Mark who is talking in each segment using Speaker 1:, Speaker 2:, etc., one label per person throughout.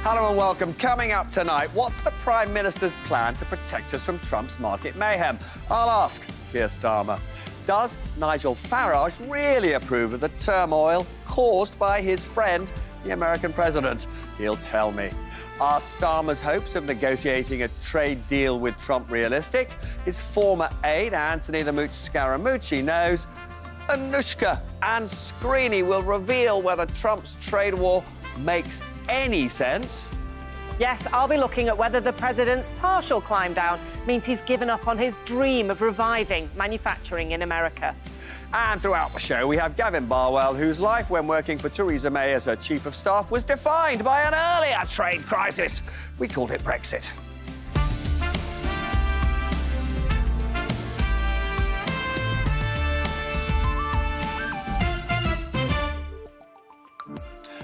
Speaker 1: Hello and welcome. Coming up tonight, what's the Prime Minister's plan to protect us from Trump's market mayhem? I'll ask Keir Starmer. Does Nigel Farage really approve of the turmoil caused by his friend, the American president? He'll tell me. Are Starmer's hopes of negotiating a trade deal with Trump realistic? His former aide, Anthony the Mooch Scaramucci, knows Anushka and Screeny will reveal whether Trump's trade war makes any sense.
Speaker 2: Yes, I'll be looking at whether the president's partial climb down means he's given up on his dream of reviving manufacturing in America.
Speaker 1: And throughout the show, we have Gavin Barwell, whose life when working for Theresa May as her chief of staff was defined by an earlier trade crisis. We called it Brexit.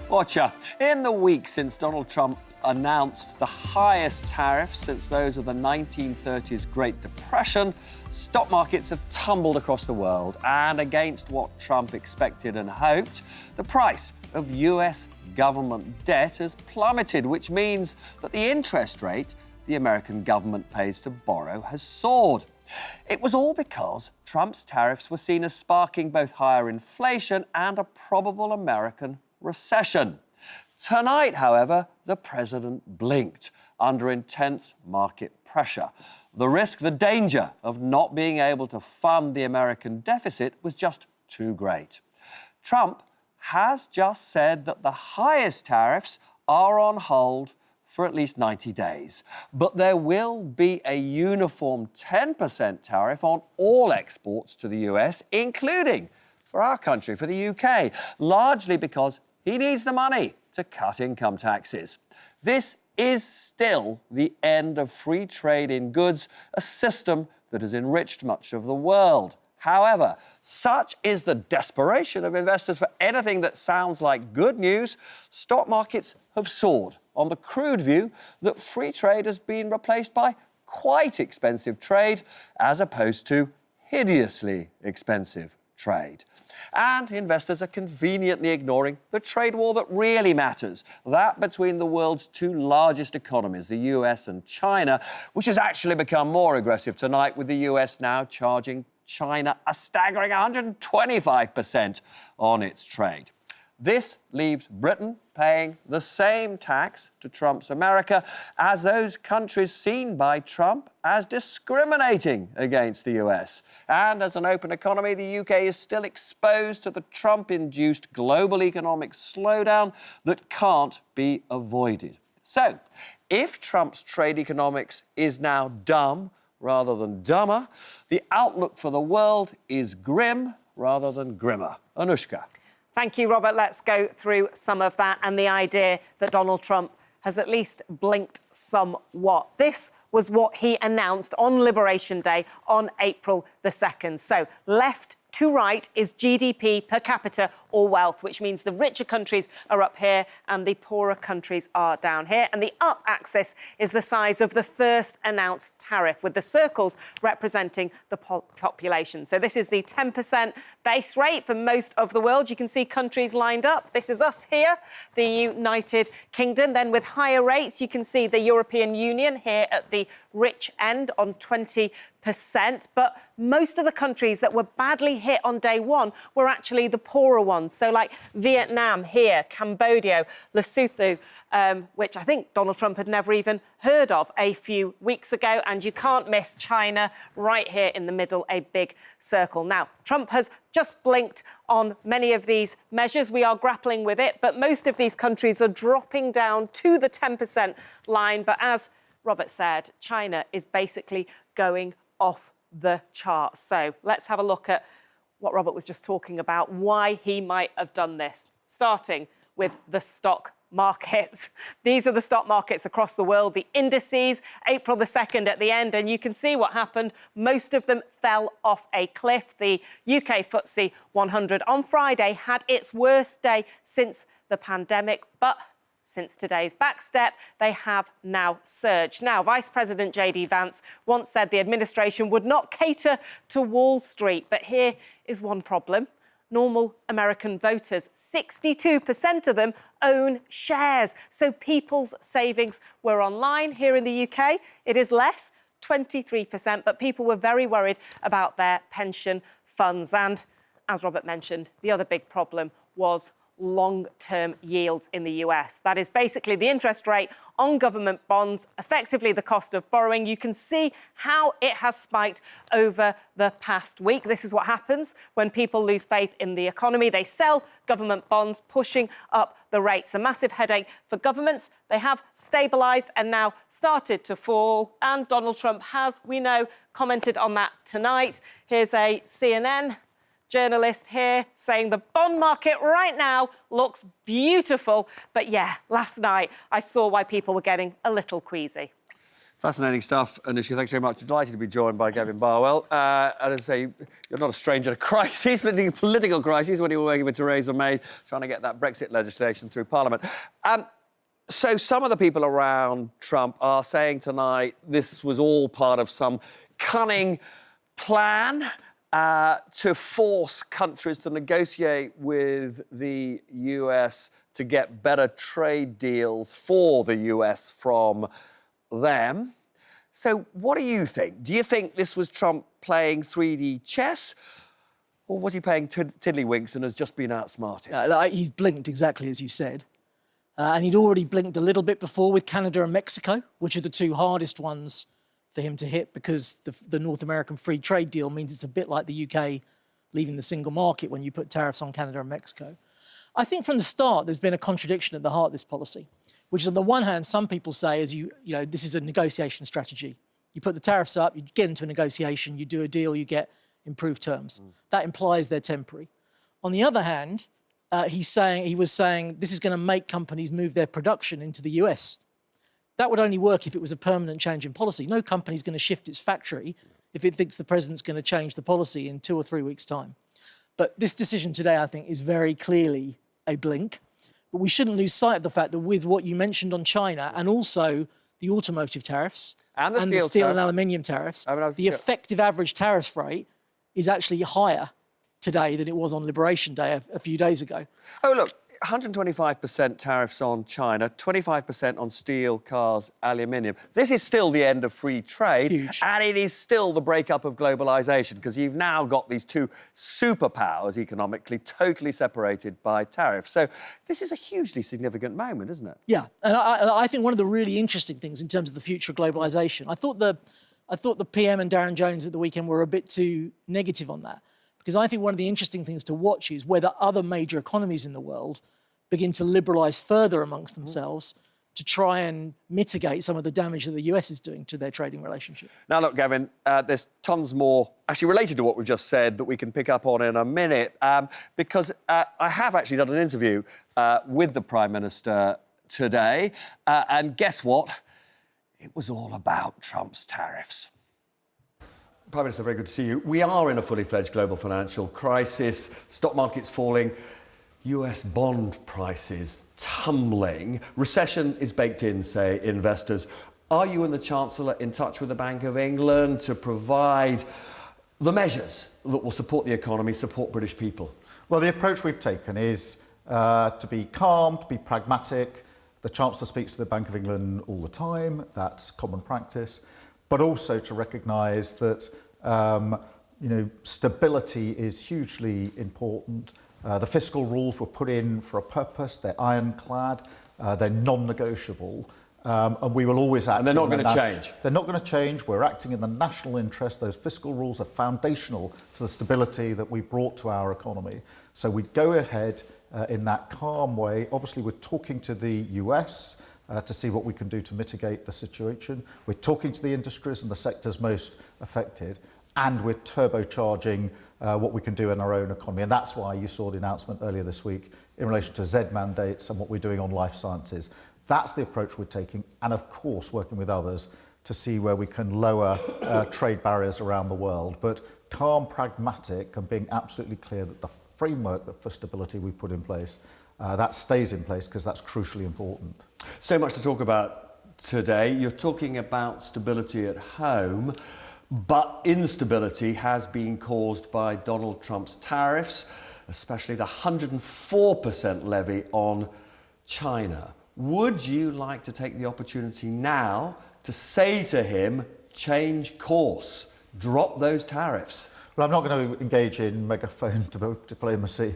Speaker 1: Watcher, in the week since Donald Trump announced the highest tariffs since those of the 1930s Great Depression, stock markets have tumbled across the world. And against what Trump expected and hoped, the price of US government debt has plummeted, which means that the interest rate the American government pays to borrow has soared. It was all because Trump's tariffs were seen as sparking both higher inflation and a probable American recession. Tonight, however, the president blinked under intense market pressure. The risk, the danger of not being able to fund the American deficit was just too great. Trump has just said that the highest tariffs are on hold for at least 90 days. But there will be a uniform 10% tariff on all exports to the US, including for our country, for the UK, largely because he needs the money to cut income taxes. This is still the end of free trade in goods, a system that has enriched much of the world. However, such is the desperation of investors for anything that sounds like good news, stock markets have soared on the crude view that free trade has been replaced by quite expensive trade as opposed to hideously expensive trade. And investors are conveniently ignoring the trade war that really matters, that between the world's two largest economies, the US and China, which has actually become more aggressive tonight, with the US now charging China a staggering 125% on its trade. This leaves Britain paying the same tax to Trump's America as those countries seen by Trump as discriminating against the US. And as an open economy, the UK is still exposed to the Trump-induced global economic slowdown that can't be avoided. So, if Trump's trade economics is now dumb rather than dumber, the outlook for the world is grim rather than grimmer. Anushka.
Speaker 2: Thank you, Robert. Let's go through some of that and the idea that Donald Trump has at least blinked somewhat. This was what he announced on Liberation Day on April the 2nd. So left to right is GDP per capita or wealth, which means the richer countries are up here and the poorer countries are down here. And the up axis is the size of the first announced tariff, with the circles representing the population. So this is the 10% base rate for most of the world. You can see countries lined up. This is us here, the United Kingdom. Then with higher rates, you can see the European Union here at the rich end on 20%. But most of the countries that were badly hit on day one were actually the poorer ones. So like Vietnam here, Cambodia, Lesotho, which I think Donald Trump had never even heard of a few weeks ago. And you can't miss China right here in the middle, a big circle. Now, Trump has just blinked on many of these measures. We are grappling with it, but most of these countries are dropping down to the 10% line. But as Robert said, China is basically going off the charts. So let's have a look at what Robert was just talking about, why he might have done this, starting with the stock markets. These are the stock markets across the world, the indices, April the 2nd at the end, and you can see what happened. Most of them fell off a cliff. The UK FTSE 100 on Friday had its worst day since the pandemic, but since today's backstep, they have now surged. Now, Vice President J.D. Vance once said the administration would not cater to Wall Street, but here is one problem. normal American voters. 62% of them own shares. So people's savings were online. Here in the UK, it is less, 23%, but people were very worried about their pension funds. And as Robert mentioned, the other big problem was long-term yields in the US. That is basically the interest rate on government bonds, effectively the cost of borrowing. You can see how it has spiked over the past week. This is what happens when people lose faith in the economy. They sell government bonds, pushing up the rates. A massive headache for governments. They have stabilised and now started to fall. And Donald Trump has, we know, commented on that tonight. Here's a CNN journalist here saying the bond market right now looks beautiful. But yeah, last night I saw why people were getting a little queasy.
Speaker 1: Fascinating stuff, Anushka. Thanks very much. Delighted to be joined by Gavin Barwell. And as I say, you're not a stranger to crises, political crises, when you were working with Theresa May, trying to get that Brexit legislation through Parliament. So some of the people around Trump are saying tonight this was all part of some cunning plan to force countries to negotiate with the US to get better trade deals for the US from them. So what do you think? Do you think this was Trump playing 3D chess, or was he playing tiddlywinks and has just been outsmarted?
Speaker 3: He's blinked exactly as you said. And he'd already blinked a little bit before with Canada and Mexico, which are the two hardest ones for him to hit, because the North American free trade deal means it's a bit like the UK leaving the single market when you put tariffs on Canada and Mexico. I think from the start there's been a contradiction at the heart of this policy, which is on the one hand, some people say, this is a negotiation strategy. You put the tariffs up, you get into a negotiation, you do a deal, you get improved terms. That implies they're temporary. On the other hand, he was saying this is going to make companies move their production into the US. That would only work if it was a permanent change in policy. No company's going to shift its factory if it thinks the president's going to change the policy in 2 or 3 weeks' time. But this decision today, I think, is very clearly a blink. But we shouldn't lose sight of the fact that with what you mentioned on China and also the automotive tariffs
Speaker 1: and the
Speaker 3: steel and aluminium tariffs, the effective average tariff rate is actually higher today than it was on Liberation Day a few days ago.
Speaker 1: Oh, look, 125% tariffs on China, 25% on steel, cars, aluminium. This is still the end of free trade.
Speaker 3: Huge.
Speaker 1: And it is still the breakup of globalisation, because you've now got these two superpowers economically totally separated by tariffs. So this is a hugely significant moment, isn't it?
Speaker 3: Yeah, and I think one of the really interesting things in terms of the future of globalisation, I thought the PM and Darren Jones at the weekend were a bit too negative on that. Because I think one of the interesting things to watch is whether other major economies in the world begin to liberalise further amongst themselves to try and mitigate some of the damage that the US is doing to their trading relationship.
Speaker 1: Now, look, Gavin, there's tons more actually related to what we've just said that we can pick up on in a minute, because I have actually done an interview with the Prime Minister today, and guess what? It was all about Trump's tariffs. Prime Minister, very good to see you. We are in a fully fledged global financial crisis. Stock market's falling, US bond prices tumbling. Recession is baked in, say investors. Are you and the Chancellor in touch with the Bank of England to provide the measures that will support the economy, support British people?
Speaker 4: Well, the approach we've taken is to be calm, to be pragmatic. The Chancellor speaks to the Bank of England all the time. That's common practice. But also to recognise that stability is hugely important. The fiscal rules were put in for a purpose. They're ironclad. They're non-negotiable. And we will always act.
Speaker 1: And they're not going to change.
Speaker 4: They're not going to change. We're acting in the national interest. Those fiscal rules are foundational to the stability that we brought to our economy. So we go ahead in that calm way. Obviously, we're talking to the US to see what we can do to mitigate the situation. We're talking to the industries and the sectors most affected, and we're turbocharging what we can do in our own economy. And that's why you saw the announcement earlier this week in relation to Z mandates and what we're doing on life sciences. That's the approach we're taking, and of course working with others to see where we can lower trade barriers around the world. But calm, pragmatic, and being absolutely clear that the framework for stability we put in place, that stays in place, because that's crucially important.
Speaker 1: So much to talk about today. You're talking about stability at home, but instability has been caused by Donald Trump's tariffs. especially the 104% levy on China. Would you like to take the opportunity now to say to him, change course, drop those tariffs?
Speaker 4: Well, I'm not going to engage in megaphone diplomacy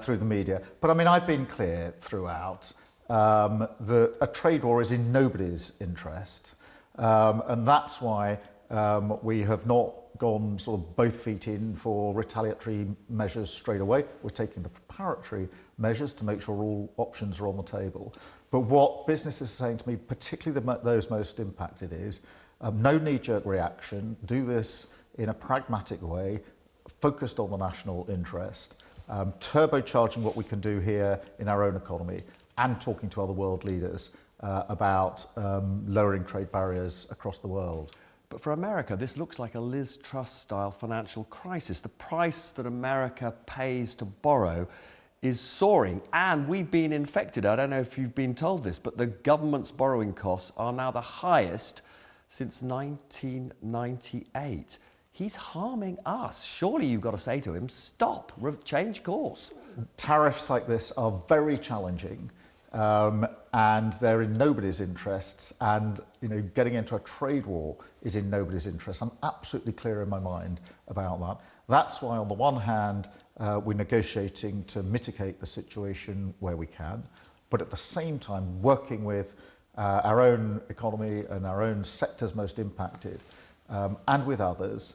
Speaker 4: through the media, but I mean, I've been clear throughout that a trade war is in nobody's interest, and that's why we have not gone sort of both feet in for retaliatory measures straight away. We're taking the preparatory measures to make sure all options are on the table. But what businesses are saying to me, particularly those most impacted, is no knee-jerk reaction, do this in a pragmatic way, focused on the national interest, turbocharging what we can do here in our own economy, and talking to other world leaders about lowering trade barriers across the world.
Speaker 1: But for America, this looks like a Liz Truss-style financial crisis. The price that America pays to borrow is soaring, and we've been infected. I don't know if you've been told this, but the government's borrowing costs are now the highest since 1998. He's harming us. Surely you've got to say to him, stop, change course.
Speaker 4: Tariffs like this are very challenging, and they're in nobody's interests, and getting into a trade war is in nobody's interest. I'm absolutely clear in my mind about that. That's why, on the one hand, we're negotiating to mitigate the situation where we can, but at the same time working with our own economy and our own sectors most impacted, and with others,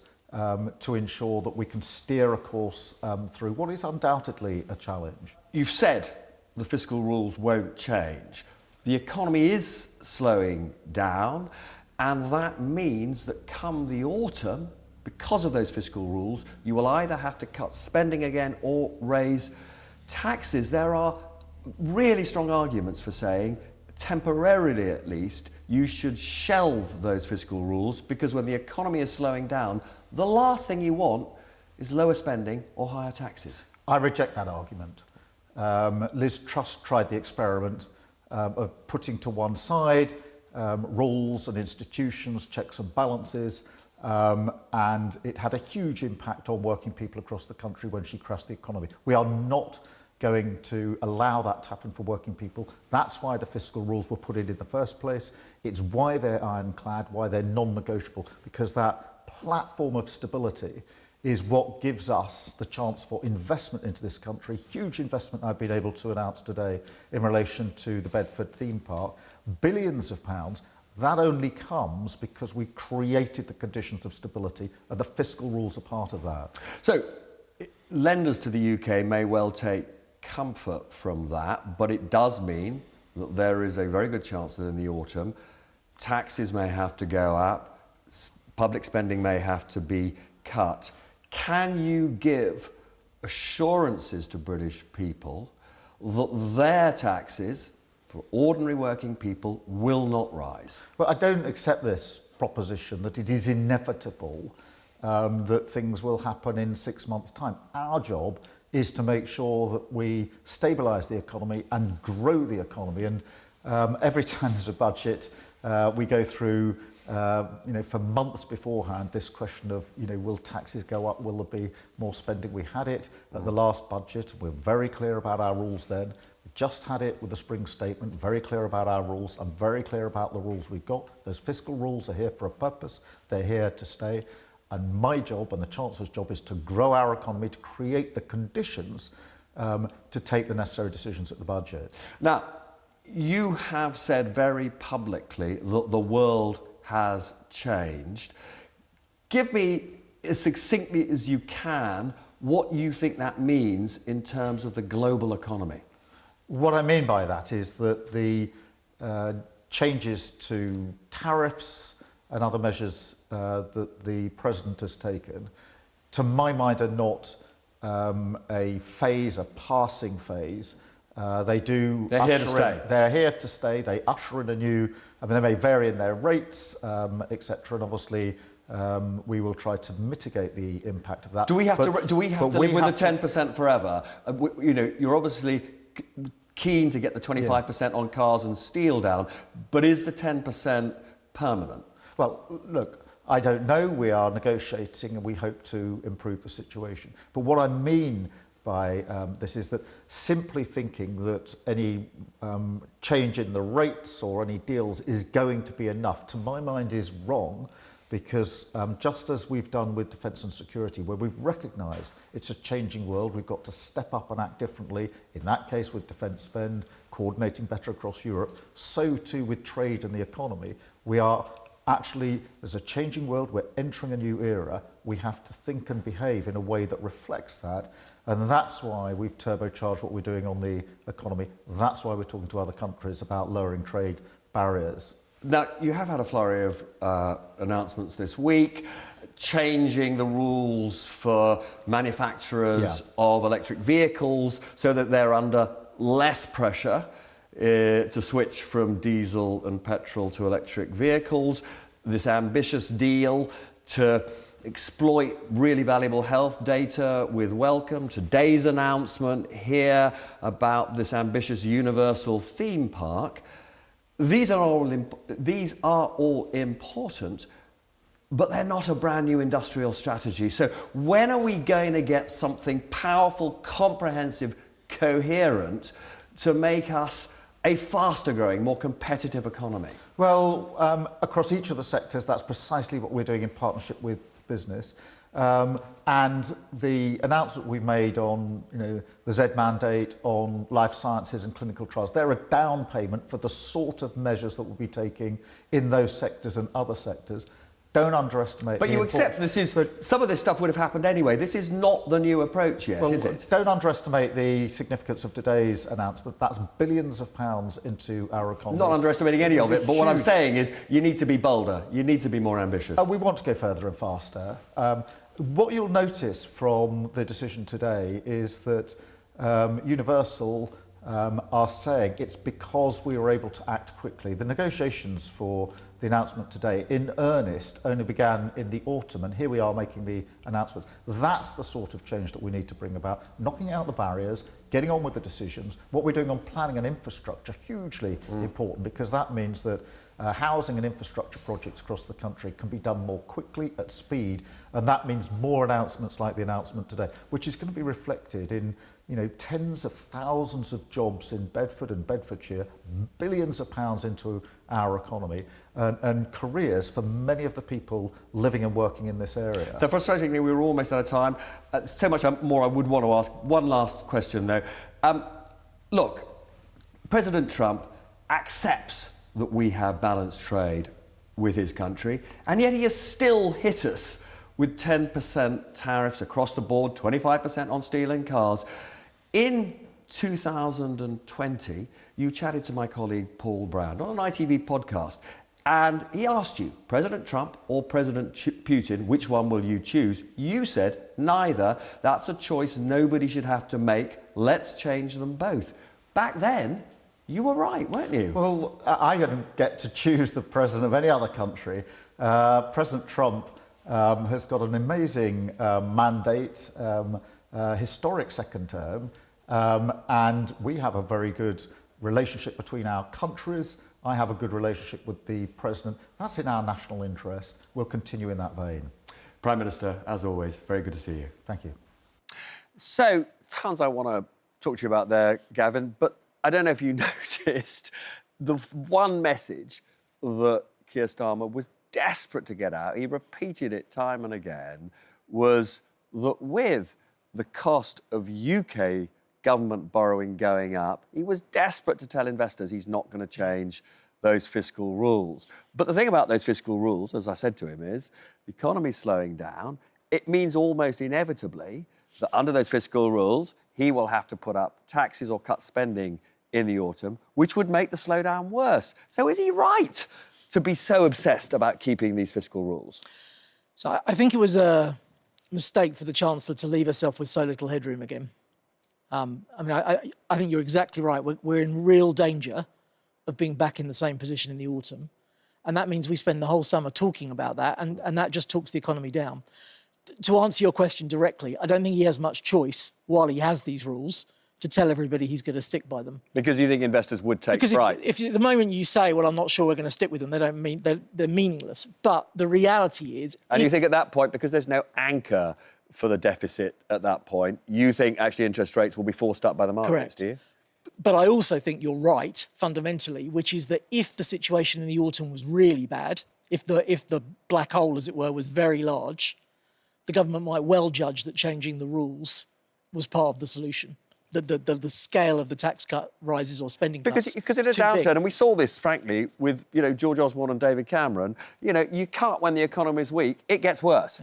Speaker 4: to ensure that we can steer a course through what is undoubtedly a challenge.
Speaker 1: You've said the fiscal rules won't change. The economy is slowing down, and that means that come the autumn, because of those fiscal rules, you will either have to cut spending again or raise taxes. There are really strong arguments for saying, temporarily at least, you should shelve those fiscal rules, because when the economy is slowing down, the last thing you want is lower spending or higher taxes.
Speaker 4: I reject that argument. Liz Truss tried the experiment of putting to one side rules and institutions, checks and balances, and it had a huge impact on working people across the country when she crashed the economy. We are not going to allow that to happen for working people. That's why the fiscal rules were put in the first place. It's why they're ironclad, why they're non-negotiable, because that platform of stability is what gives us the chance for investment into this country. Huge investment I've been able to announce today in relation to the Bedford theme park. Billions of pounds. That only comes because we've created the conditions of stability, and the fiscal rules are part of that.
Speaker 1: So, lenders to the UK may well take comfort from that, but it does mean that there is a very good chance that in the autumn, taxes may have to go up, public spending may have to be cut. Can you give assurances to British people that their taxes for ordinary working people will not rise?
Speaker 4: Well, I don't accept this proposition that it is inevitable that things will happen in 6 months' time. Our job is to make sure that we stabilise the economy and grow the economy. And every time there's a budget, we go through for months beforehand, this question of, will taxes go up? Will there be more spending? We had it at the last budget. We're very clear about our rules then. We just had it with the spring statement, very clear about our rules. I'm very clear about the rules we've got. Those fiscal rules are here for a purpose. They're here to stay. And my job and the Chancellor's job is to grow our economy, to create the conditions to take the necessary decisions at the budget.
Speaker 1: Now, you have said very publicly that the world has changed. Give me, as succinctly as you can, what you think that means in terms of the global economy.
Speaker 4: What I mean by that is that the changes to tariffs and other measures that the President has taken, to my mind, are not a phase, a passing phase. They're here to stay. They're here to stay. They usher in a new, they may vary in their rates, etc. And obviously, we will try to mitigate the impact of that.
Speaker 1: Do we have to live with the 10% forever? You're obviously keen to get the 25% on cars and steel down, but is the 10% permanent?
Speaker 4: Well, look, I don't know. We are negotiating and we hope to improve the situation. But what I mean by this is that simply thinking that any change in the rates or any deals is going to be enough, to my mind, is wrong, because just as we've done with defence and security, where we've recognised it's a changing world, we've got to step up and act differently, in that case with defence spend, coordinating better across Europe, so too with trade and the economy. We are actually, there's a changing world, we're entering a new era, we have to think and behave in a way that reflects that. And that's why we've turbocharged what we're doing on the economy. That's why we're talking to other countries about lowering trade barriers.
Speaker 1: Now, you have had a flurry of announcements this week, changing the rules for manufacturers of electric vehicles so that they're under less pressure to switch from diesel and petrol to electric vehicles. This ambitious deal to exploit really valuable health data with Welcome. Today's announcement here about this ambitious universal theme park. These are all important, but they're not a brand new industrial strategy. So when are we going to get something powerful, comprehensive, coherent to make us a faster growing, more competitive economy?
Speaker 4: Well, across each of the sectors, that's precisely what we're doing in partnership with business. And the announcement we made on the Z mandate, on life sciences and clinical trials, they're a down payment for the sort of measures that we'll be taking in those sectors and other sectors. Don't underestimate.
Speaker 1: But you accept this is, some of this stuff would have happened anyway. This is not the new approach yet, is it?
Speaker 4: Don't underestimate the significance of today's announcement. That's billions of pounds into our economy.
Speaker 1: Not underestimating any of it, but what I'm saying is you need to be bolder. You need to be more ambitious.
Speaker 4: We want to go further and faster. What you'll notice from the decision today is that Universal are saying it's because we were able to act quickly. The negotiations for the announcement today, in earnest, only began in the autumn, and here we are making the announcement. That's the sort of change that we need to bring about, knocking out the barriers, getting on with the decisions. What we're doing on planning and infrastructure, hugely important, because that means that housing and infrastructure projects across the country can be done more quickly, at speed, and that means more announcements like the announcement today, which is going to be reflected in tens of thousands of jobs in Bedford and Bedfordshire, billions of pounds into our economy, and careers for many of the people living and working in this area.
Speaker 1: So frustratingly, we were almost out of time. So much more I would want to ask. One last question, though. Look, President Trump accepts that we have balanced trade with his country, and yet he has still hit us with 10% tariffs across the board, 25% on steel and cars. In 2020, you chatted to my colleague Paul Brown on an ITV podcast, and he asked you, President Trump or President Putin, which one will you choose? You said, neither. That's a choice nobody should have to make. Let's change them both. Back then, you were right, weren't you?
Speaker 4: Well, I don't get to choose the president of any other country. President Trump has got an amazing mandate, historic second term, and we have a very good relationship between our countries. I have a good relationship with the president. That's in our national interest. We'll continue in that vein.
Speaker 1: Prime Minister, as always, very good to see you.
Speaker 4: Thank you.
Speaker 1: So, tons I want to talk to you about there, Gavin, but I don't know if you noticed the one message that Keir Starmer was desperate to get out, he repeated it time and again, was that with the cost of UK government borrowing going up, he was desperate to tell investors he's not going to change those fiscal rules. But the thing about those fiscal rules, as I said to him, is the economy's slowing down. It means almost inevitably that under those fiscal rules, he will have to put up taxes or cut spending in the autumn, which would make the slowdown worse. So is he right to be so obsessed about keeping these fiscal rules?
Speaker 3: So I think it was a mistake for the Chancellor to leave herself with so little headroom again. I think you're exactly right. We're in real danger of being back in the same position in the autumn. And that means we spend the whole summer talking about that, and that just talks the economy down. To answer your question directly, I don't think he has much choice while he has these rules to tell everybody he's going to stick by them.
Speaker 1: Because you think investors would take fright?
Speaker 3: Because if the moment you say, well, I'm not sure we're going to stick with them, they're meaningless. But the reality is...
Speaker 1: And you think at that point, because there's no anchor for the deficit at that point. You think actually interest rates will be forced up by the markets,
Speaker 3: Correct.
Speaker 1: do you?
Speaker 3: But I also think you're right, fundamentally, which is that if the situation in the autumn was really bad, if the black hole, as it were, was very large, the government might well judge that changing the rules was part of the solution. The scale of the tax cut rises or spending cuts
Speaker 1: Because in a
Speaker 3: is too big.
Speaker 1: downturn, and we saw this, frankly, with George Osborne and David Cameron, you cut when the economy's weak, it gets worse.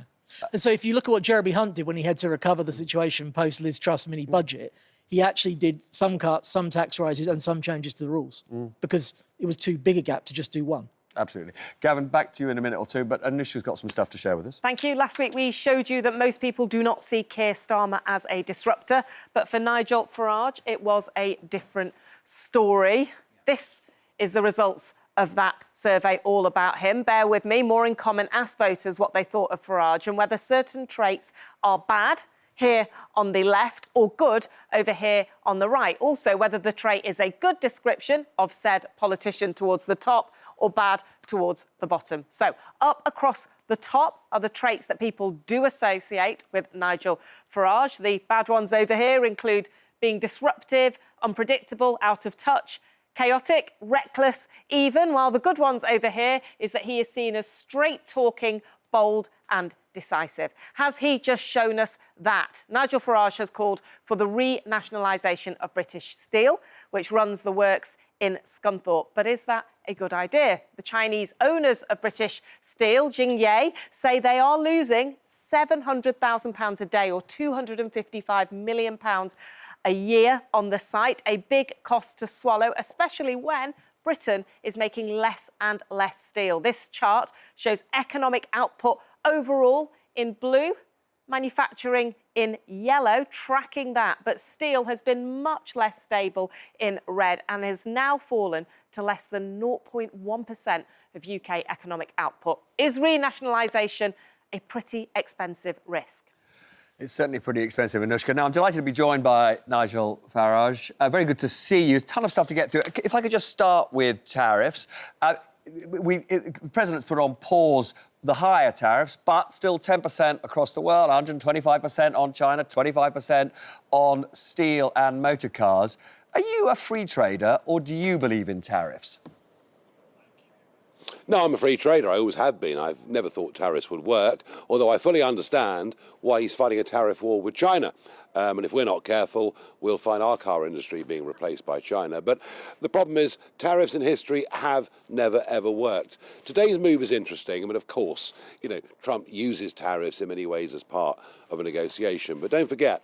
Speaker 3: And so if you look at what Jeremy Hunt did when he had to recover the situation post Liz Truss mini budget, he actually did some cuts, some tax rises and some changes to the rules because it was too big a gap to just do one.
Speaker 1: Absolutely. Gavin, back to you in a minute or two, but Anushka's got some stuff to share with us.
Speaker 2: Thank you. Last week we showed you that most people do not see Keir Starmer as a disruptor, but for Nigel Farage, it was a different story. This is the results of that survey all about him. Bear with me. More in Common asked voters what they thought of Farage and whether certain traits are bad here on the left or good over here on the right. Also, whether the trait is a good description of said politician towards the top or bad towards the bottom. So up across the top are the traits that people do associate with Nigel Farage. The bad ones over here include being disruptive, unpredictable, out of touch, chaotic, reckless, even, while the good ones over here is that he is seen as straight-talking, bold and decisive. Has he just shown us that? Nigel Farage has called for the renationalisation of British Steel, which runs the works in Scunthorpe. But is that a good idea? The Chinese owners of British Steel, Jingye, say they are losing £700,000 a day or £255 million a year on the site, a big cost to swallow, especially when Britain is making less and less steel. This chart shows economic output overall in blue, manufacturing in yellow, tracking that. But steel has been much less stable in red and has now fallen to less than 0.1% of UK economic output. Is renationalisation a pretty expensive risk?
Speaker 1: It's certainly pretty expensive, Anushka. Now, I'm delighted to be joined by Nigel Farage. Very good to see you. A ton of stuff to get through. If I could just start with tariffs. The President's put on pause the higher tariffs, but still 10% across the world, 125% on China, 25% on steel and motor cars. Are you a free trader or do you believe in tariffs?
Speaker 5: No, I'm a free trader. I always have been. I've never thought tariffs would work, although I fully understand why he's fighting a tariff war with China. And if we're not careful, we'll find our car industry being replaced by China. But the problem is tariffs in history have never, ever worked. Today's move is interesting. I mean, of course, Trump uses tariffs in many ways as part of a negotiation. But don't forget,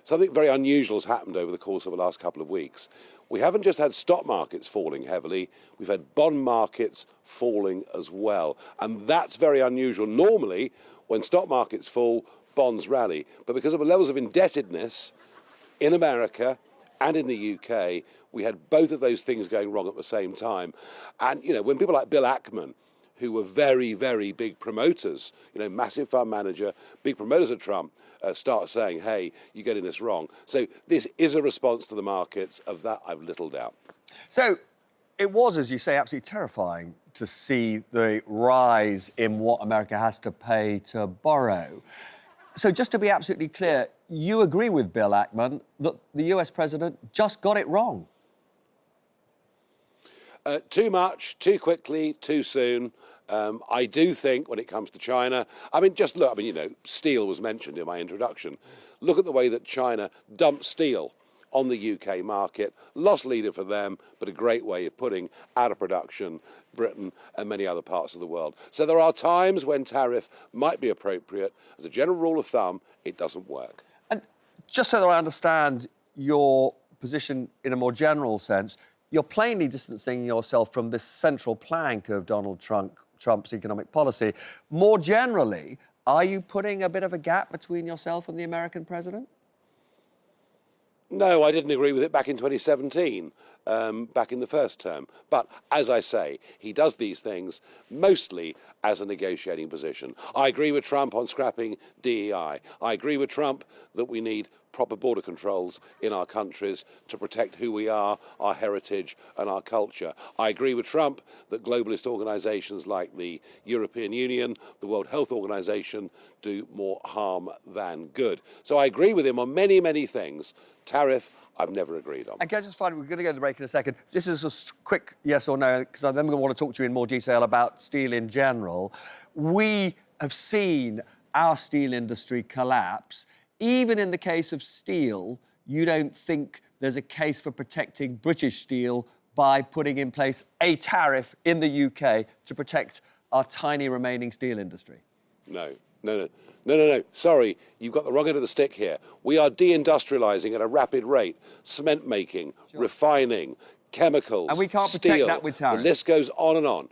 Speaker 5: something very unusual has happened over the course of the last couple of weeks. We haven't just had stock markets falling heavily, we've had bond markets falling as well. And that's very unusual. Normally, when stock markets fall, bonds rally. But because of the levels of indebtedness in America and in the UK, we had both of those things going wrong at the same time. And, when people like Bill Ackman, who were very, very big promoters, massive fund manager, big promoters of Trump, start saying, hey, you're getting this wrong. So this is a response to the markets. Of that, I've little doubt.
Speaker 1: So it was, as you say, absolutely terrifying to see the rise in what America has to pay to borrow. So just to be absolutely clear, you agree with Bill Ackman that the US president just got it wrong?
Speaker 5: Too much, too quickly, too soon. I do think when it comes to China, just look, steel was mentioned in my introduction. Look at the way that China dumped steel on the UK market. Loss leader for them, but a great way of putting out of production Britain and many other parts of the world. So there are times when tariff might be appropriate. As a general rule of thumb, it doesn't work.
Speaker 1: And just so that I understand your position in a more general sense, you're plainly distancing yourself from this central plank of Donald Trump's economic policy. More generally, are you putting a bit of a gap between yourself and the American president?
Speaker 5: No, I didn't agree with it back in 2017, back in the first term. But as I say, he does these things mostly as a negotiating position. I agree with Trump on scrapping DEI. I agree with Trump that we need proper border controls in our countries to protect who we are, our heritage and our culture. I agree with Trump that globalist organisations like the European Union, the World Health Organization do more harm than good. So I agree with him on many, many things. Tariff, I've never agreed on.
Speaker 1: And can I just find, we're going to go to the break in a second. This is a quick yes or no, because I'm then going to want to talk to you in more detail about steel in general. We have seen our steel industry collapse. Even in the case of steel, you don't think there's a case for protecting British steel by putting in place a tariff in the UK to protect our tiny remaining steel industry?
Speaker 5: No. Sorry, you've got the wrong end of the stick here. We are deindustrialising at a rapid rate. Cement making, refining, chemicals,
Speaker 1: and we can't
Speaker 5: steel,
Speaker 1: protect that with tariffs.
Speaker 5: The list goes on and on.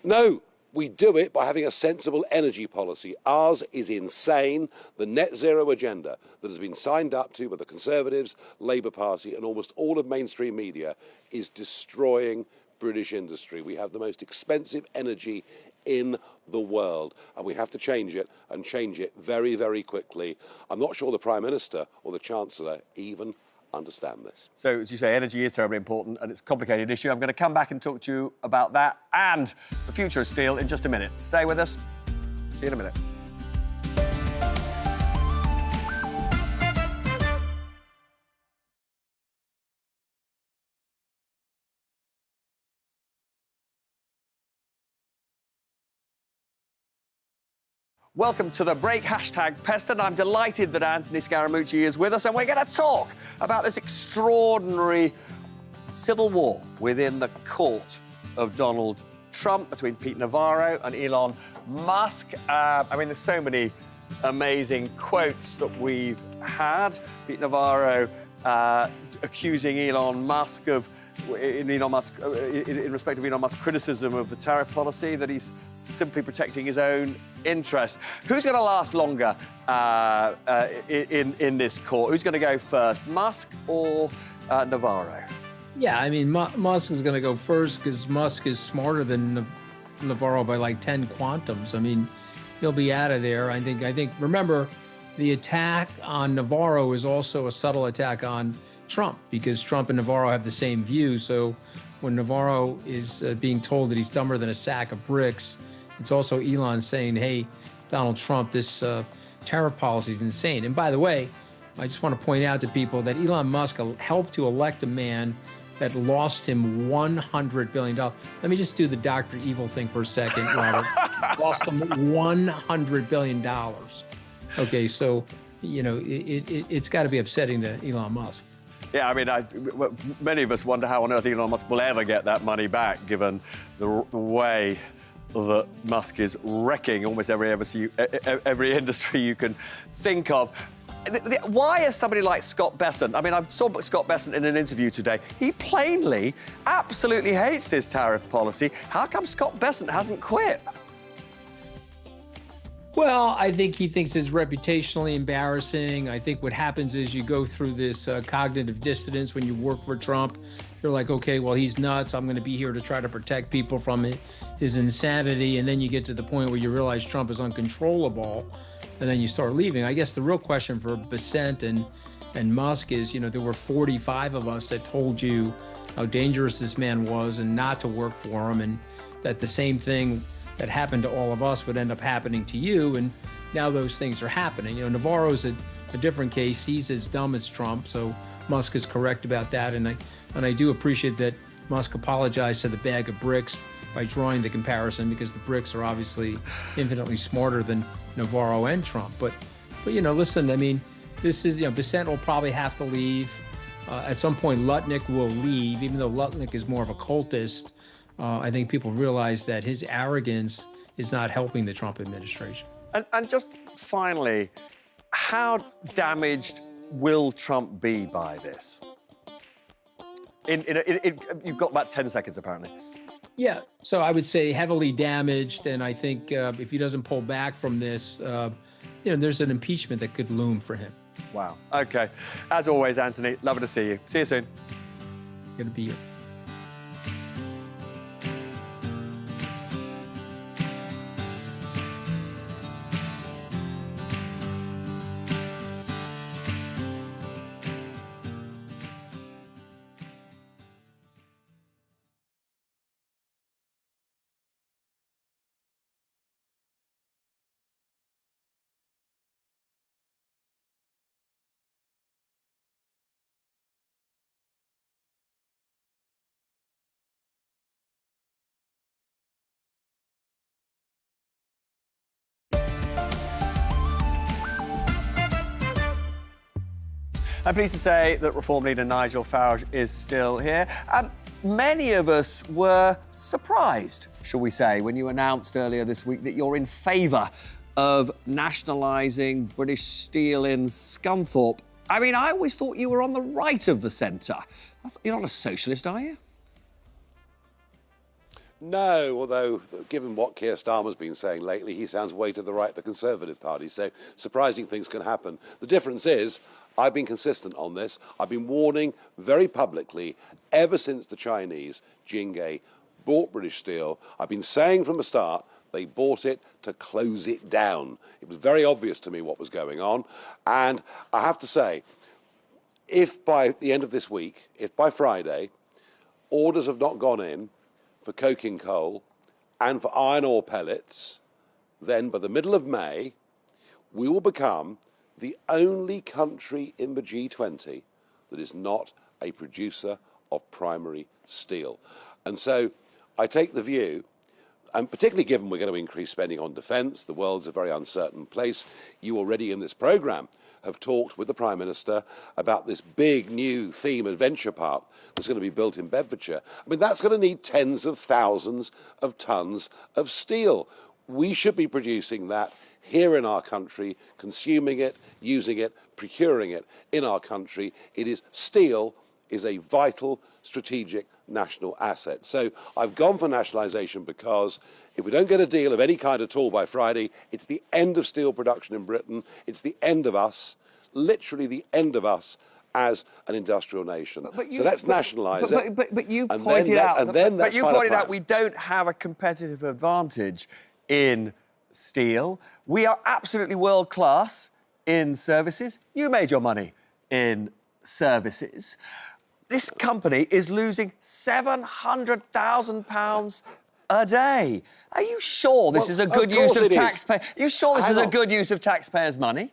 Speaker 5: No, we do it by having a sensible energy policy. Ours is insane. The net zero agenda that has been signed up to by the Conservatives, Labour Party and almost all of mainstream media is destroying British industry. We have the most expensive energy in the world, and we have to change it, and change it very, very quickly. I'm not sure the Prime Minister or the Chancellor even understand this.
Speaker 1: So, as you say, energy is terribly important, and it's a complicated issue. I'm going to come back and talk to you about that and the future of steel in just a minute. Stay with us. See you in a minute. Welcome to the break. #Peston. I'm delighted that Anthony Scaramucci is with us, and we're going to talk about this extraordinary civil war within the court of Donald Trump between Pete Navarro and Elon Musk. I mean, there's so many amazing quotes that we've had. Pete Navarro accusing Elon Musk of, in respect of Elon Musk's criticism of the tariff policy, that he's simply protecting his own interests. Who's going to last longer in this court? Who's going to go first, Musk or Navarro?
Speaker 6: Yeah, I mean, Musk is going to go first because Musk is smarter than Navarro by like 10 quantums. I mean, he'll be out of there. I think. Remember, the attack on Navarro is also a subtle attack on Trump, because Trump and Navarro have the same view. So when Navarro is being told that he's dumber than a sack of bricks, it's also Elon saying, hey, Donald Trump, this tariff policy is insane. And by the way, I just want to point out to people that Elon Musk helped to elect a man that lost him $100 billion. Let me just do the Dr. Evil thing for a second, Robert. Lost him $100 billion. Okay, so, you know, it's got to be upsetting to Elon Musk.
Speaker 1: Yeah, I mean, many of us wonder how on earth Elon Musk will ever get that money back, given the way that Musk is wrecking almost every industry you can think of. Why is somebody like Scott Besson? I mean, I saw Scott Besson in an interview today. He plainly, absolutely hates this tariff policy. How come Scott Besson hasn't quit?
Speaker 6: Well, I think he thinks it's reputationally embarrassing. I think what happens is you go through this cognitive dissonance when you work for Trump. You're like, okay, well, he's nuts. I'm going to be here to try to protect people from his insanity. And then you get to the point where you realize Trump is uncontrollable, and then you start leaving. I guess the real question for Besant and Musk is, you know, there were 45 of us that told you how dangerous this man was and not to work for him, and that the same thing that happened to all of us would end up happening to you, and now those things are happening. You know, Navarro's a different case. He's as dumb as Trump, so Musk is correct about that, and I do appreciate that Musk apologized to the bag of bricks by drawing the comparison, because the bricks are obviously infinitely smarter than Navarro and Trump. But you know, listen, I mean, this is, you know, Besant will probably have to leave. At some point, Lutnick will leave, even though Lutnick is more of a cultist. I think people realize that his arrogance is not helping the Trump administration.
Speaker 1: And just finally, how damaged will Trump be by this? You've got about 10 seconds, apparently.
Speaker 6: Yeah, so I would say heavily damaged, and I think if he doesn't pull back from this, you know, there's an impeachment that could loom for him.
Speaker 1: Wow. OK. As always, Anthony, lovely to see you. See you soon.
Speaker 6: Good to be here.
Speaker 1: I'm pleased to say that Reform leader Nigel Farage is still here. Many of us were surprised, shall we say, when you announced earlier this week that you're in favour of nationalising British Steel in Scunthorpe. I mean, I always thought you were on the right of the centre. You're not a socialist, are you?
Speaker 5: No, although, given what Keir Starmer's been saying lately, he sounds way to the right of the Conservative Party, so surprising things can happen. The difference is, I've been consistent on this. I've been warning very publicly ever since the Chinese, Jinghe, bought British Steel. I've been saying from the start, they bought it to close it down. It was very obvious to me what was going on. And I have to say, if by the end of this week, if by Friday, orders have not gone in for coking coal and for iron ore pellets, then by the middle of May, we will become the only country in the G20 that is not a producer of primary steel. And so I take the view, and particularly given we're going to increase spending on defence, the world's a very uncertain place. You already in this programme have talked with the Prime Minister about this big new theme adventure park that's going to be built in Bedfordshire. I mean, that's going to need tens of thousands of tonnes of steel. We should be producing that here in our country, consuming it, using it, procuring it in our country. Steel is a vital strategic national asset. So I've gone for nationalisation because if we don't get a deal of any kind at all by Friday, it's the end of steel production in Britain. It's the end of us, literally the end of us as an industrial nation. So let's nationalise it.
Speaker 1: But you pointed out we don't have a competitive advantage in steel. We are absolutely world class in services. You made your money in services. This company is losing £700,000 a day. Are you sure this is a good use of taxpayers? Are you sure this is a good use of taxpayers' money?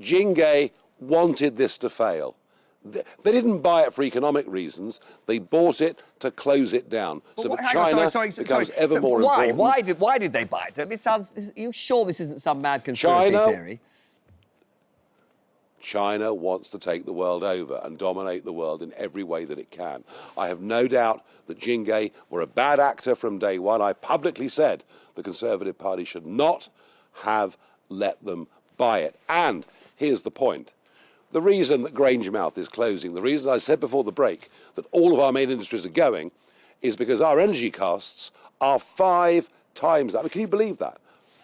Speaker 5: Jinghe wanted this to fail. They didn't buy it for economic reasons. They bought it to close it down. So that China becomes ever more important.
Speaker 1: Why did they buy it? Are you sure this isn't some mad conspiracy theory?
Speaker 5: China wants to take the world over and dominate the world in every way that it can. I have no doubt that Jinghe were a bad actor from day one. I publicly said the Conservative Party should not have let them buy it. And here's the point. The reason that Grangemouth is closing, the reason I said before the break that all of our main industries are going, is because our energy costs are 5 times that. I mean, can you believe that?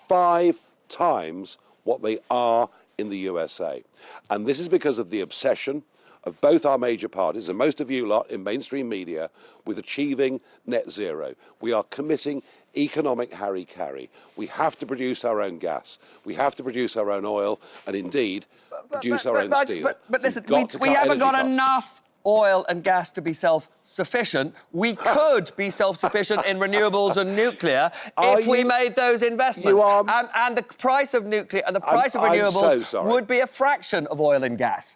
Speaker 5: 5 times what they are in the USA. And this is because of the obsession of both our major parties and most of you lot in mainstream media with achieving net zero. We are committing economic harry-carry. We have to produce our own gas. We have to produce our own oil and indeed produce our own steel.
Speaker 1: But listen, we haven't got enough oil and gas to be self-sufficient. We could be self-sufficient in renewables and nuclear if we made those investments. And the price of nuclear and the price of renewables would be a fraction of oil and gas.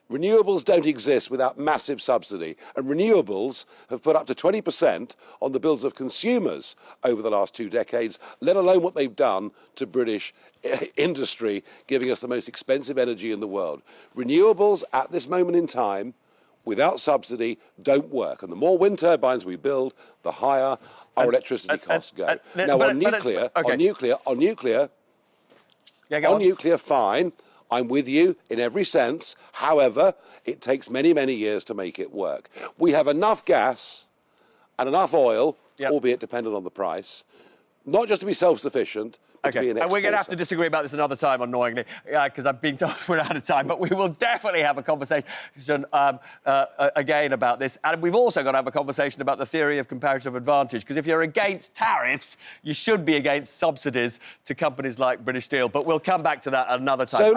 Speaker 5: Renewables don't exist without massive subsidy, and renewables have put up to 20% on the bills of consumers over the last 2 decades, let alone what they've done to British industry, giving us the most expensive energy in the world. Renewables at this moment in time, without subsidy, don't work. And the more wind turbines we build, the higher our electricity costs go. Now, on nuclear, fine. I'm with you in every sense. However, it takes many, many years to make it work. We have enough gas and enough oil, albeit dependent on the price, not just to be self-sufficient, but to be an exporter.
Speaker 1: And we're going to have to disagree about this another time, annoyingly, because I'm being told we're out of time. But we will definitely have a conversation again about this. And we've also got to have a conversation about the theory of comparative advantage, because if you're against tariffs, you should be against subsidies to companies like British Steel. But we'll come back to that another time.
Speaker 5: So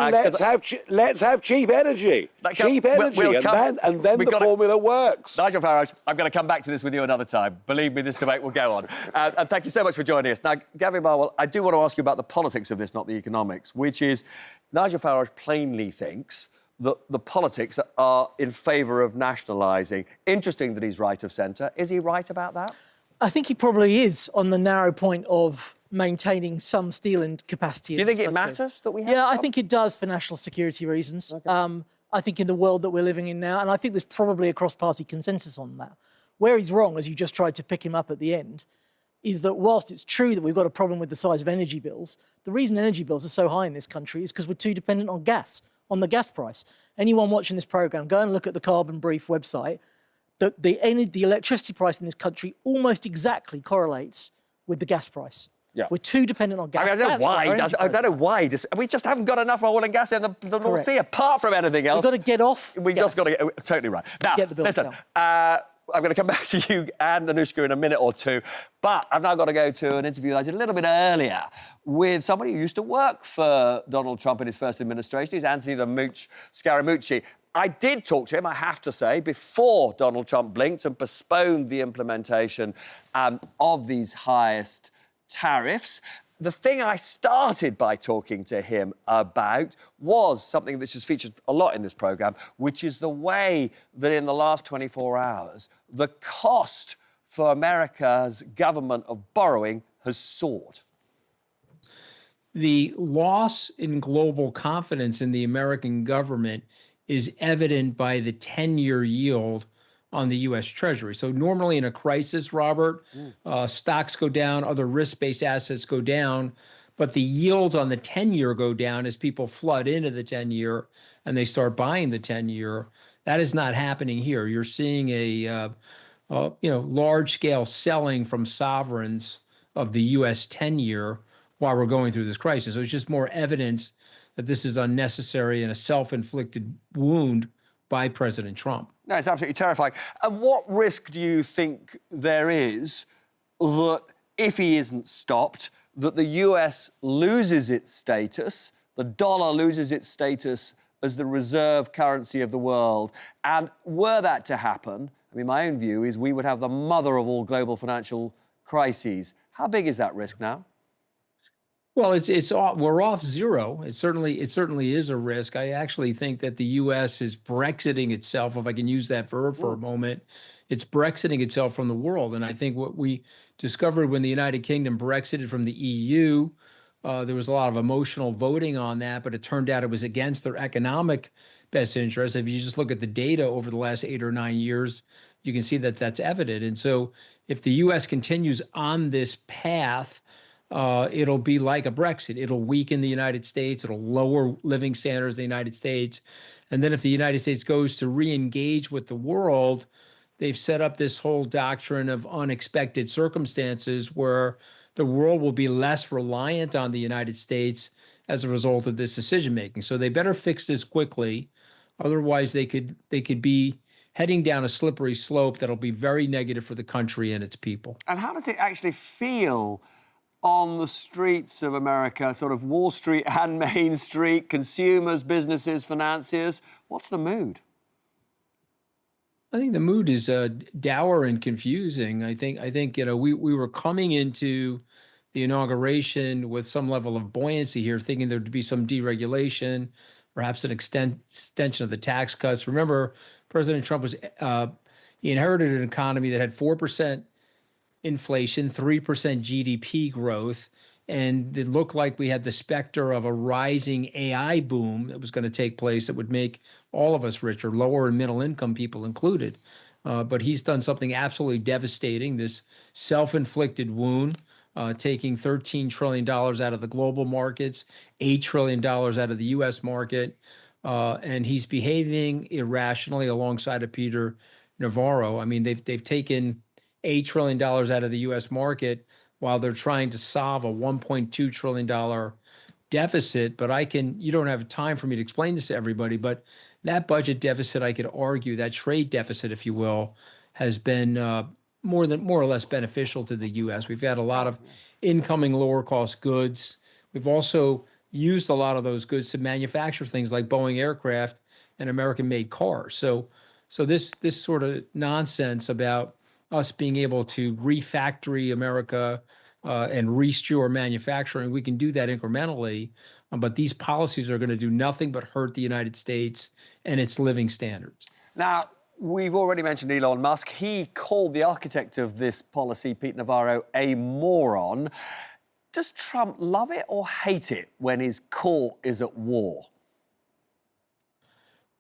Speaker 5: let's have cheap energy. Cheap energy, and then the formula works.
Speaker 1: Nigel Farage, I'm going to come back to this with you another time. Believe me, this debate will go on. And thank you so much for joining us. Now, Gavin Barwell, I do want to ask you about the politics of this, not the economics, which is Nigel Farage plainly thinks that the politics are in favour of nationalising. Interesting that he's right of centre. Is he right about that?
Speaker 3: I think he probably is on the narrow point of maintaining some steel and capacity.
Speaker 1: Do you think it matters that we have?
Speaker 3: Yeah, I think it does for national security reasons. Okay. I think in the world that we're living in now, and I think there's probably a cross-party consensus on that. Where he's wrong, as you just tried to pick him up at the end, is that whilst it's true that we've got a problem with the size of energy bills, the reason energy bills are so high in this country is because we're too dependent on gas, on the gas price. Anyone watching this programme, go and look at the Carbon Brief website. The electricity price in this country almost exactly correlates with the gas price.
Speaker 1: Yeah.
Speaker 3: We're too dependent on gas.
Speaker 1: I don't know why. I don't know why. We just haven't got enough oil and gas in the North Sea, apart from anything else.
Speaker 3: We've got to get off.
Speaker 1: We've just got to get totally right. Now,
Speaker 3: get the bills
Speaker 1: listen.
Speaker 3: down.
Speaker 1: I'm going to come back to you and Anushka in a minute or two, but I've now got to go to an interview I did a little bit earlier with somebody who used to work for Donald Trump in his first administration. He's Anthony the Mooch Scaramucci. I did talk to him, I have to say, before Donald Trump blinked and postponed the implementation of these highest tariffs. The thing I started by talking to him about was something that's just featured a lot in this programme, which is the way that in the last 24 hours, the cost for America's government of borrowing has soared.
Speaker 6: The loss in global confidence in the American government is evident by the 10-year yield on the U.S. Treasury. So normally in a crisis, Robert, stocks go down, other risk-based assets go down, but the yields on the 10-year go down as people flood into the 10-year and they start buying the 10-year. That is not happening here. You're seeing a large-scale selling from sovereigns of the U.S. 10-year while we're going through this crisis. So it's just more evidence that this is unnecessary and a self-inflicted wound by President Trump.
Speaker 1: No, it's absolutely terrifying. And what risk do you think there is that if he isn't stopped, that the US loses its status, the dollar loses its status as the reserve currency of the world? And were that to happen, I mean, my own view is we would have the mother of all global financial crises. How big is that risk now?
Speaker 6: Well, we're off zero. It certainly is a risk. I actually think that the U.S. is Brexiting itself, if I can use that verb for a moment. It's Brexiting itself from the world. And I think what we discovered when the United Kingdom Brexited from the EU, there was a lot of emotional voting on that, but it turned out it was against their economic best interest. If you just look at the data over the last 8 or 9 years, you can see that that's evident. And so if the U.S. continues on this path, it'll be like a Brexit. It'll weaken the United States. It'll lower living standards in the United States. And then if the United States goes to re-engage with the world, they've set up this whole doctrine of unexpected circumstances where the world will be less reliant on the United States as a result of this decision-making. So they better fix this quickly. Otherwise, they could be heading down a slippery slope that'll be very negative for the country and its people.
Speaker 1: And how does it actually feel on the streets of America, sort of Wall Street and Main Street, consumers, businesses, financiers? What's the mood?
Speaker 6: I think the mood is dour and confusing. I think we were coming into the inauguration with some level of buoyancy here, thinking there'd be some deregulation, perhaps an extension of the tax cuts. Remember, President Trump he inherited an economy that had 4% inflation, 3% GDP growth, and it looked like we had the specter of a rising AI boom that was going to take place that would make all of us richer, lower and middle income people included. But he's done something absolutely devastating, this self-inflicted wound, taking $13 trillion out of the global markets, $8 trillion out of the U.S. market, and he's behaving irrationally alongside of Peter Navarro. I mean, they've taken $8 trillion out of the U.S. market while they're trying to solve a $1.2 trillion deficit. But you don't have time for me to explain this to everybody, but that budget deficit, I could argue, that trade deficit, if you will, has been more or less beneficial to the U.S. We've had a lot of incoming lower cost goods. We've also used a lot of those goods to manufacture things like Boeing aircraft and American-made cars. So this sort of nonsense about us being able to refactory America and restore manufacturing, we can do that incrementally, but these policies are going to do nothing but hurt the United States and its living standards.
Speaker 1: Now, we've already mentioned Elon Musk. He called the architect of this policy, Pete Navarro, a moron. Does Trump love it or hate it when his court is at war?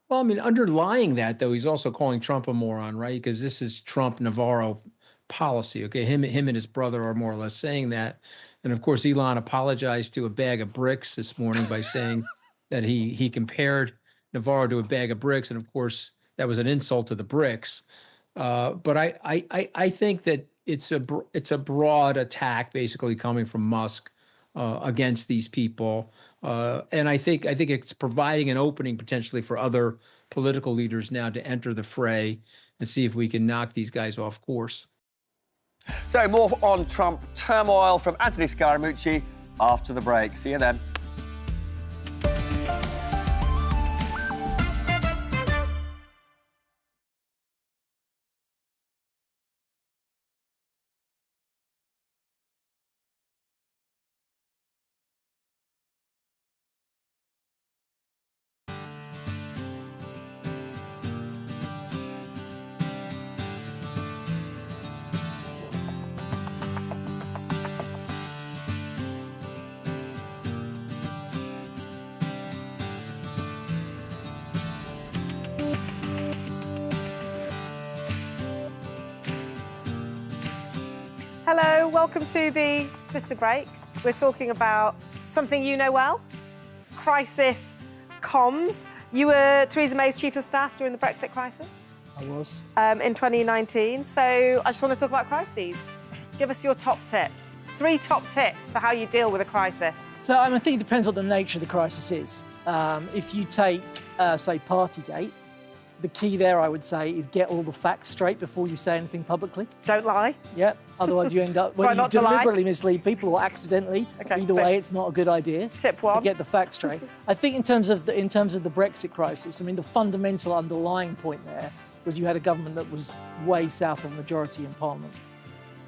Speaker 6: Well, I mean, underlying that, though, he's also calling Trump a moron, right? Because this is Trump-Navarro policy. Okay, him and his brother are more or less saying that. And of course, Elon apologized to a bag of bricks this morning by saying that he compared Navarro to a bag of bricks, and of course, that was an insult to the bricks. But I think that it's a broad attack, basically coming from Musk against these people, and I think it's providing an opening potentially for other political leaders now to enter the fray and see if we can knock these guys off course.
Speaker 1: So more on Trump turmoil from Anthony Scaramucci after the break. See you then.
Speaker 2: Hello, welcome to the Twitter break. We're talking about something you know well, crisis comms. You were Theresa May's chief of staff during the Brexit crisis.
Speaker 3: I was.
Speaker 2: In 2019. So I just want to talk about crises. Give us your top tips. 3 top tips for how you deal with a crisis.
Speaker 3: So I think it depends what the nature of the crisis is. If you take, say, Partygate, the key there, I would say, is get all the facts straight before you say anything publicly.
Speaker 2: Don't lie.
Speaker 3: Yep. Otherwise, you end up, when you deliberately mislead people or accidentally, either way, it's not a good idea.
Speaker 2: Tip 1.
Speaker 3: To get the facts straight. I think in terms of the Brexit crisis, I mean, the fundamental underlying point there was you had a government that was way south of majority in Parliament.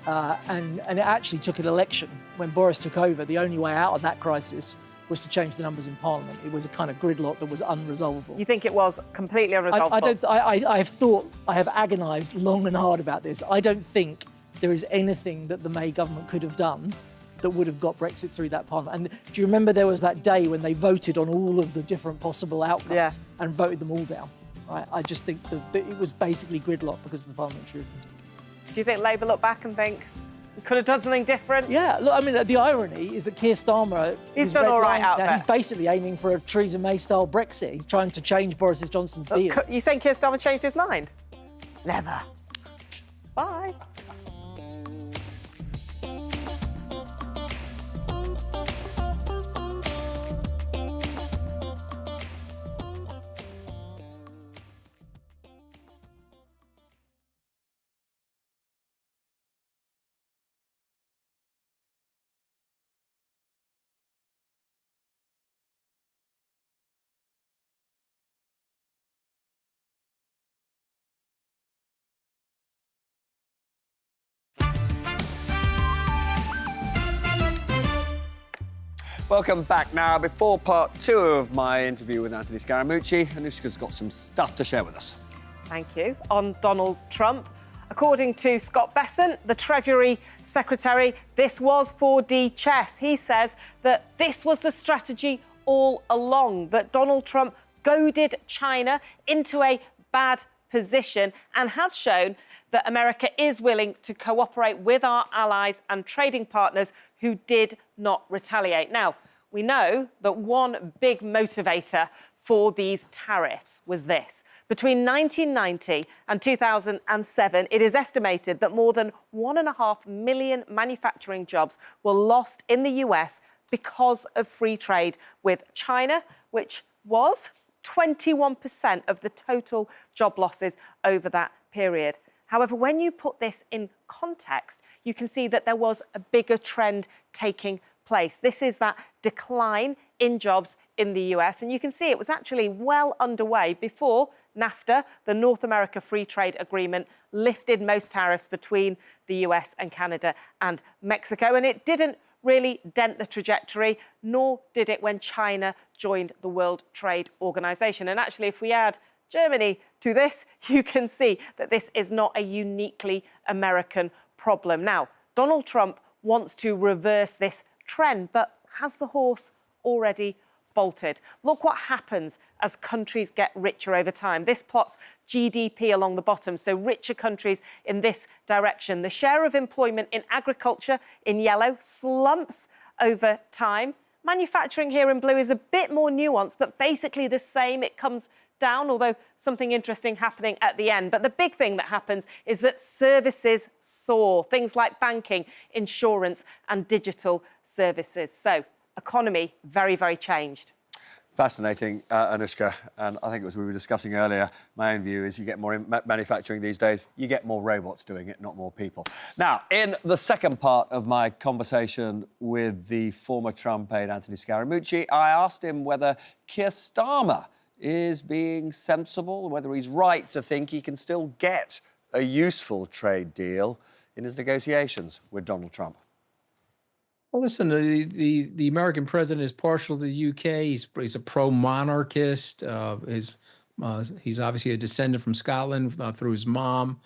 Speaker 3: And it actually took an election. When Boris took over, the only way out of that crisis was to change the numbers in Parliament. It was a kind of gridlock that was unresolvable.
Speaker 2: You think it was completely unresolvable?
Speaker 3: I have agonised long and hard about this. I don't think there is anything that the May government could have done that would have got Brexit through that Parliament. And do you remember there was that day when they voted on all of the different possible outcomes and voted them all down? Right? I just think that it was basically gridlock because of the parliamentary arithmetic.
Speaker 2: Do you think Labour look back and think, we could have done something different?
Speaker 3: Yeah, look, I mean, the irony is that Keir Starmer...
Speaker 2: He's done all right out there.
Speaker 3: He's basically aiming for a Theresa May-style Brexit. He's trying to change Boris Johnson's deal.
Speaker 2: You saying Keir Starmer changed his mind? Never. Bye.
Speaker 1: Welcome back now. Before part 2 of my interview with Anthony Scaramucci, Anushka's got some stuff to share with us.
Speaker 2: Thank you. On Donald Trump, according to Scott Besson, the Treasury Secretary, this was 4D chess. He says that this was the strategy all along, that Donald Trump goaded China into a bad position and has shown that America is willing to cooperate with our allies and trading partners who did not retaliate. Now, we know that one big motivator for these tariffs was this. Between 1990 and 2007, it is estimated that more than 1.5 million manufacturing jobs were lost in the US because of free trade with China, which was 21% of the total job losses over that period. However, when you put this in context, you can see that there was a bigger trend taking place. This is that decline in jobs in the US, and you can see it was actually well underway before NAFTA, the North America Free Trade Agreement, lifted most tariffs between the US and Canada and Mexico, and it didn't really dent the trajectory, nor did it when China joined the World Trade Organization. And actually, if we add Germany to this, you can see that this is not a uniquely American problem. Now, Donald Trump wants to reverse this trend. But has the horse already bolted? Look what happens as countries get richer over time. This plots GDP along the bottom, so richer countries in this direction. The share of employment in agriculture, in yellow, slumps over time. Manufacturing here in blue is a bit more nuanced, but basically the same. It comes down, although something interesting happening at the end. But the big thing that happens is that services soar, things like banking, insurance and digital services. So economy very, very changed.
Speaker 1: Fascinating, Anushka. And I think as we were discussing earlier, my own view is you get more in manufacturing these days, you get more robots doing it, not more people. Now, in the second part of my conversation with the former Trump aide, Anthony Scaramucci, I asked him whether Keir Starmer is being sensible, whether he's right to think he can still get a useful trade deal in his negotiations with Donald Trump.
Speaker 6: Well, listen, the American president is partial to the UK. He's a pro-monarchist. He's obviously a descendant from Scotland through his mom.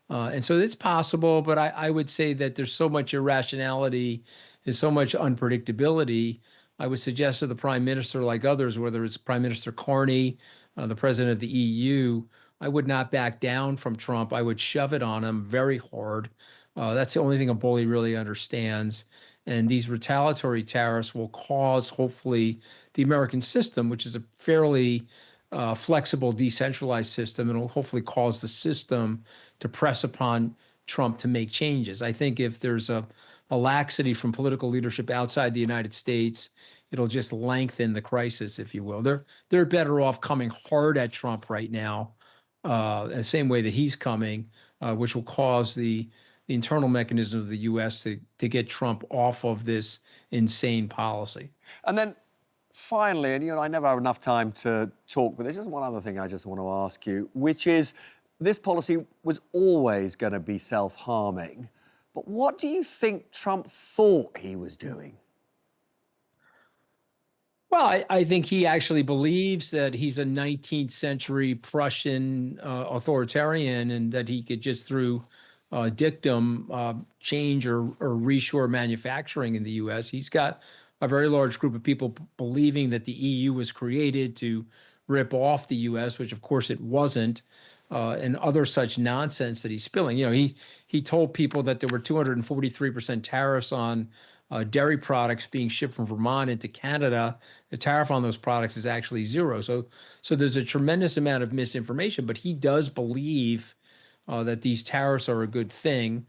Speaker 6: And so it's possible, but I would say that there's so much irrationality and so much unpredictability. I would suggest to the prime minister, like others, whether it's Prime Minister Carney, the president of the EU, I would not back down from Trump. I would shove it on him very hard. That's the only thing a bully really understands. And these retaliatory tariffs will cause, hopefully, the American system, which is a fairly flexible, decentralized system, and will hopefully cause the system to press upon Trump to make changes. I think if there's a laxity from political leadership outside the United States, it'll just lengthen the crisis, if you will. They're better off coming hard at Trump right now, the same way that he's coming, which will cause the internal mechanism of the U.S. to get Trump off of this insane policy.
Speaker 1: And then finally, and you and I never have enough time to talk, but there's just one other thing I just want to ask you, which is this policy was always going to be self-harming. But what do you think Trump thought he was doing?
Speaker 6: Well, I think he actually believes that he's a 19th century Prussian authoritarian and that he could just through dictum change or reshore manufacturing in the U.S. He's got a very large group of people believing that the EU was created to rip off the U.S., which of course it wasn't, and other such nonsense that he's spilling. You know, he told people that there were 243% tariffs on dairy products being shipped from Vermont into Canada. The tariff on those products is actually zero. So there's a tremendous amount of misinformation, but he does believe that these tariffs are a good thing.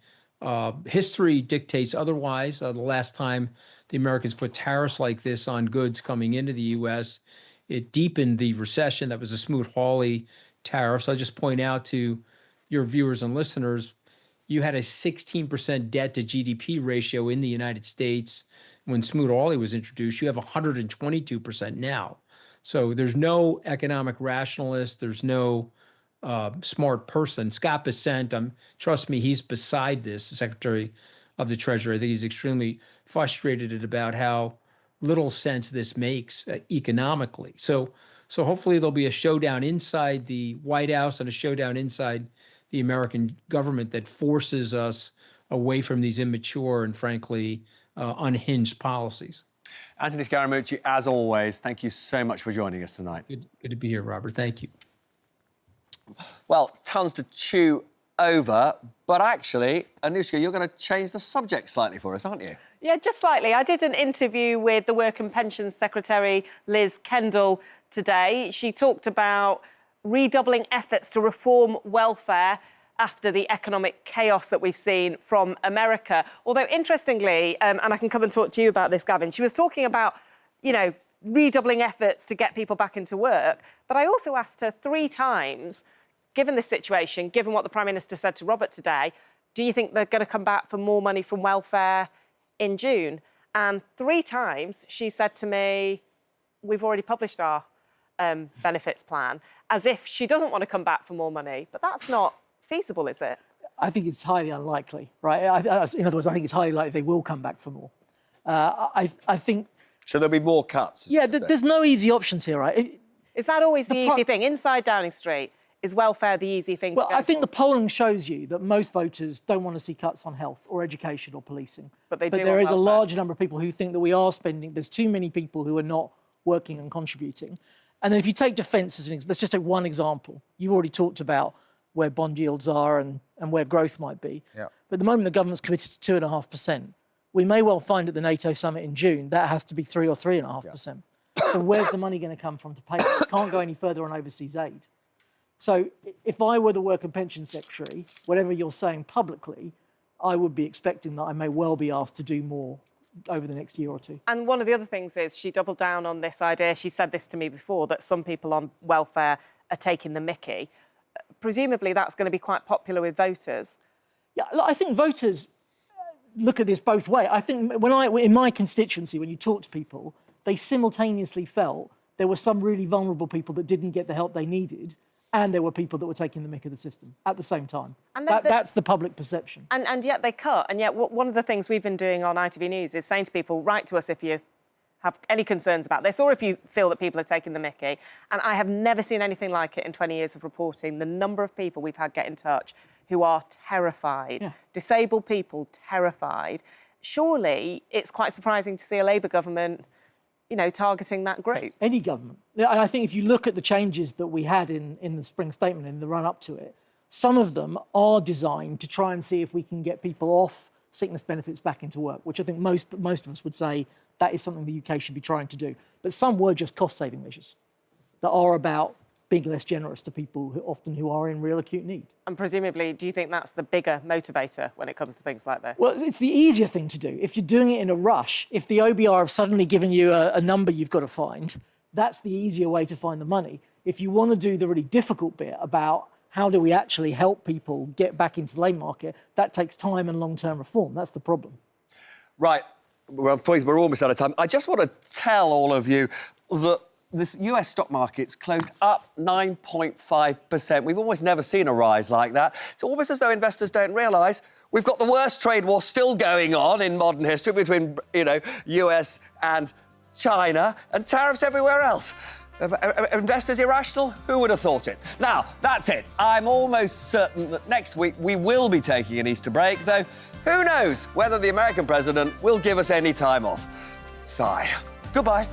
Speaker 6: History dictates otherwise. The last time the Americans put tariffs like this on goods coming into the U.S., it deepened the recession. That was the Smoot-Hawley tariffs. I'll just point out to your viewers and listeners, you had a 16% debt to GDP ratio in the United States when Smoot-Hawley was introduced. You have 122% now. So there's no economic rationalist. There's no smart person. Scott Bessent, trust me, he's beside this, the Secretary of the Treasury. I think he's extremely frustrated about how little sense this makes economically. So hopefully there'll be a showdown inside the White House and a showdown inside the American government that forces us away from these immature and frankly unhinged policies.
Speaker 1: Anthony Scaramucci, as always, thank you so much for joining us tonight.
Speaker 6: Good to be here, Robert. Thank you.
Speaker 1: Well, tons to chew over, but actually, Anushka, you're going to change the subject slightly for us, aren't you?
Speaker 2: Yeah, just slightly. I did an interview with the Work and Pensions Secretary, Liz Kendall, today. She talked about redoubling efforts to reform welfare after the economic chaos that we've seen from America. Although, interestingly, and I can come and talk to you about this, Gavin, she was talking about, you know, redoubling efforts to get people back into work. But I also asked her 3 times, given this situation, given what the Prime Minister said to Robert today, do you think they're going to come back for more money from welfare in June? And 3 times she said to me, we've already published our benefits plan, as if she doesn't want to come back for more money. But that's not feasible, is it?
Speaker 3: I think it's highly unlikely, right? In other words, I think it's highly likely they will come back for more. I think...
Speaker 1: So there'll be more cuts?
Speaker 3: Yeah, there's no easy options here, right?
Speaker 2: Is that always the easy thing? Inside Downing Street, Is welfare the easy thing
Speaker 3: Well,
Speaker 2: to go
Speaker 3: I think
Speaker 2: for?
Speaker 3: the polling shows you that most voters don't want to see cuts on health or education or policing.
Speaker 2: But they do
Speaker 3: there
Speaker 2: want
Speaker 3: is a
Speaker 2: welfare.
Speaker 3: large number of people who think that we are spending, there's too many people who are not working and contributing. And then if you take defence as an example, let's just take one example. You've already talked about where bond yields are and where growth might be.
Speaker 1: Yeah.
Speaker 3: But at the moment, the government's committed to 2.5%. We may well find at the NATO summit in June that has to be 3 or 3.5%. So where's the money going to come from to pay it? It can't go any further on overseas aid. So if I were the Work and Pension Secretary, whatever you're saying publicly, I would be expecting that I may well be asked to do more over the next year or two.
Speaker 2: And one of the other things is she doubled down on this idea, she said this to me before, that some people on welfare are taking the mickey. Presumably that's going to be quite popular with voters.
Speaker 3: Yeah, look, I think voters look at this both ways. I think in my constituency, when you talk to people, they simultaneously felt there were some really vulnerable people that didn't get the help they needed, and there were people that were taking the mick of the system at the same time.
Speaker 2: And
Speaker 3: that's the public perception.
Speaker 2: And yet they cut. And yet one of the things we've been doing on ITV News is saying to people, write to us if you have any concerns about this or if you feel that people are taking the mickey. And I have never seen anything like it in 20 years of reporting. The number of people we've had get in touch who are terrified, disabled people terrified. Surely it's quite surprising to see a Labour government targeting that group.
Speaker 3: Any government. And I think if you look at the changes that we had in the spring statement, in the run-up to it, some of them are designed to try and see if we can get people off sickness benefits back into work, which I think most of us would say that is something the UK should be trying to do. But some were just cost-saving measures that are about being less generous to people who are in real acute need.
Speaker 2: And presumably, do you think that's the bigger motivator when it comes to things like this?
Speaker 3: Well, it's the easier thing to do. If you're doing it in a rush, if the OBR have suddenly given you a number you've got to find, that's the easier way to find the money. If you want to do the really difficult bit about how do we actually help people get back into the labour market, that takes time and long-term reform. That's the problem.
Speaker 1: Right. Well, please, we're almost out of time. I just want to tell all of you that the US stock market's closed up 9.5%. We've almost never seen a rise like that. It's almost as though investors don't realise we've got the worst trade war still going on in modern history between, US and China, and tariffs everywhere else. Are investors irrational? Who would have thought it? Now, that's it. I'm almost certain that next week we will be taking an Easter break, though who knows whether the American president will give us any time off. Sigh. Goodbye.